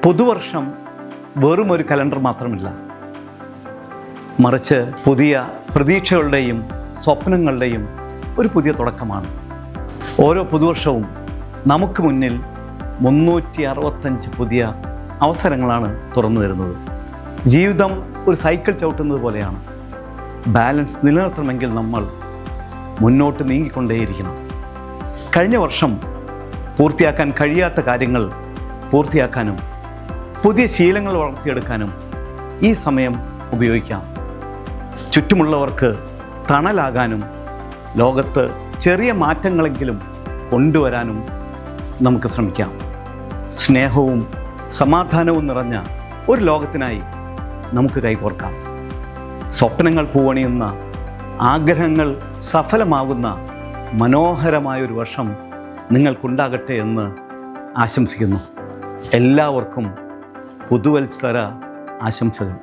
പുതുവർഷം വെറും ഒരു കലണ്ടർ മാത്രമില്ല, മറിച്ച് പുതിയ പ്രതീക്ഷകളുടെയും സ്വപ്നങ്ങളുടെയും ഒരു പുതിയ തുടക്കമാണ്. ഓരോ പുതുവർഷവും നമുക്ക് മുന്നിൽ 365 പുതിയ അവസരങ്ങളാണ് തുറന്നു തരുന്നത്. ജീവിതം ഒരു സൈക്കിൾ ചവിട്ടുന്നത് പോലെയാണ്. ബാലൻസ് നിലനിർത്തണമെങ്കിൽ നമ്മൾ മുന്നോട്ട് നീങ്ങിക്കൊണ്ടേയിരിക്കണം. കഴിഞ്ഞ വർഷം പൂർത്തിയാക്കാൻ കഴിയാത്ത കാര്യങ്ങൾ പൂർത്തിയാക്കാനും പുതിയ ശീലങ്ങൾ വളർത്തിയെടുക്കാനും ഈ സമയം ഉപയോഗിക്കാം. ചുറ്റുമുള്ളവർക്ക് തണലാകാനും ലോകത്ത് ചെറിയ മാറ്റങ്ങളെങ്കിലും കൊണ്ടുവരാനും നമുക്ക് ശ്രമിക്കാം. സ്നേഹവും സമാധാനവും നിറഞ്ഞ ഒരു ലോകത്തിനായി നമുക്ക് കൈകോർക്കാം. സ്വപ്നങ്ങൾ പൂവണിയുന്ന, ആഗ്രഹങ്ങൾ സഫലമാകുന്ന മനോഹരമായൊരു വർഷം നിങ്ങൾക്കുണ്ടാകട്ടെ എന്ന് ആശംസിക്കുന്നു. എല്ലാവർക്കും പുതുവത്സര ആശംസകൾ.